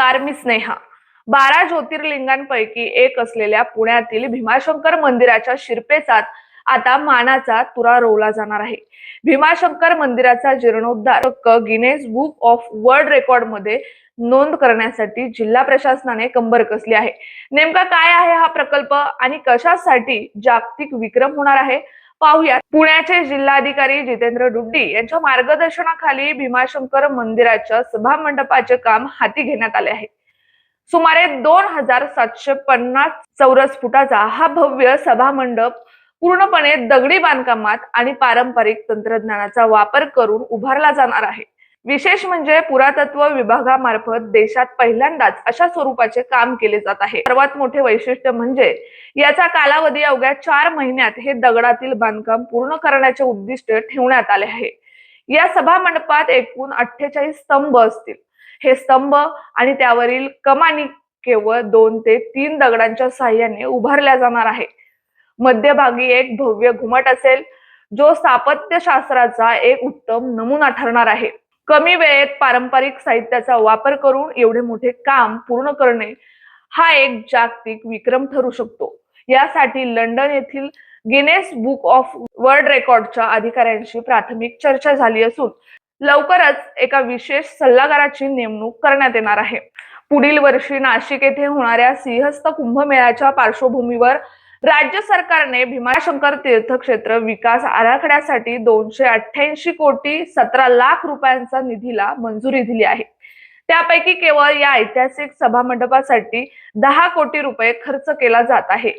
नमस्कार, मी स्नेहा. 12 ज्योतिर्लिंगांपैकी एक असलेल्या पुण्यातील भीमाशंकर मंदिराच्या शिरपेचात आता मानाचा तुरा रोवला जाणार आहे. भीमाशंकर मंदिराचा जीर्णोद्धार Guinness book of world record मध्ये नोंद करण्यासाठी जिल्हा प्रशासनाने कंबर कसली आहे. नेमका काय आहे हा प्रकल्प आणि कशासाठी जागतिक विक्रम होणार आहे, पाहूया. पुण्याचे जिल्हाधिकारी जितेंद्र डुड्डी यांच्या मार्गदर्शनाखाली भीमाशंकर मंदिराच्या सभा मंडपाचे काम हाती घेण्यात आले आहे. सुमारे 2750 चौरस फुटाचा हा भव्य सभा मंडप पूर्णपणे दगडी बांधकामात आणि पारंपरिक तंत्रज्ञानाचा वापर करून उभारला जाणार आहे. विशेष म्हणजे पुरातत्व विभागामार्फत देशात पहिल्यांदाच अशा स्वरूपाचे काम केले जात आहे. सर्वात मोठे वैशिष्ट्य म्हणजे याचा कालावधी अवघ्या 4 महिन्यात हे दगडातील बांधकाम पूर्ण करण्याचे उद्दिष्ट ठेवण्यात आले आहे. या सभा मंडपात एकूण 48 स्तंभ असतील. हे स्तंभ आणि त्यावरील कमानी केवळ 2 ते 3 दगडांच्या साहाय्याने उभारल्या जाणार आहे. मध्यभागी एक भव्य घुमट असेल, जो स्थापत्यशास्त्राचा एक उत्तम नमुना ठरणार आहे. कमी वेळेत पारंपरिक साहित्याचा वापर करून एवढे मोठे काम पूर्ण करणे हा एक जागतिक विक्रम ठरू शकतो. यासाठी लंडन येथील गिनेस बुक ऑफ वर्ल्ड रेकॉर्डच्या अधिकाऱ्यांशी प्राथमिक चर्चा झाली असून लवकरच एका विशेष सल्लागाराची नेमणूक करण्यात येणार आहे. पुढील वर्षी नाशिक येथे होणाऱ्या सिंहस्थ कुंभमेळ्याच्या पार्श्वभूमीवर राज्य सरकारने भीमाशंकर तीर्थक्षेत्र विकास आराखड्यासाठी 288 कोटी 17 लाख रुपयांचा निधीला मंजुरी दिली आहे. त्यापैकी केवळ या ऐतिहासिक सभा मंडपासाठी 10 कोटी रुपये खर्च केला जात आहे.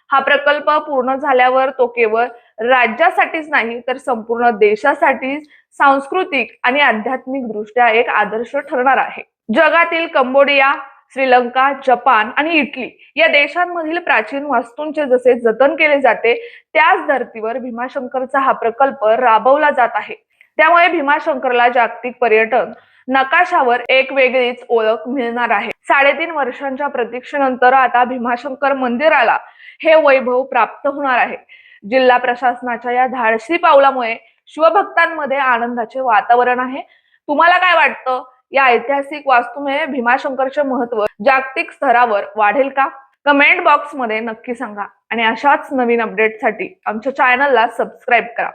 हा प्रकल्प पूर्ण झाल्यावर तो केवळ राज्यासाठीच नाही तर संपूर्ण देशासाठी सांस्कृतिक आणि आध्यात्मिक दृष्ट्या एक आदर्श ठरणार आहे. जगातील कंबोडिया, श्रीलंका, जपान आणि इटली या देशांमधील प्राचीन वास्तूंचे जसे जतन केले जाते, त्याच धर्तीवर भीमाशंकरचा हा प्रकल्प राबवला जात आहे. त्यामुळे भीमाशंकरला जागतिक पर्यटन नकाशावर एक वेगळीच ओळख मिळणार आहे. 3.5 वर्षांच्या प्रतीक्षेनंतर आता भीमाशंकर मंदिराला हे वैभव प्राप्त होणार आहे. जिल्हा प्रशासनाच्या या धाडसी पावलामुळे शिवभक्तांमध्ये आनंदाचे वातावरण आहे. तुम्हाला काय वाटतं? या ऐतिहासिक वास्तूमुळे भीमाशंकरचे महत्त्व जागतिक स्तरावर वाढेल का? कमेंट बॉक्स मध्ये नक्की सांगा आणि अशाच नवीन अपडेटसाठी आमच्या चॅनलला सबस्क्राईब करा.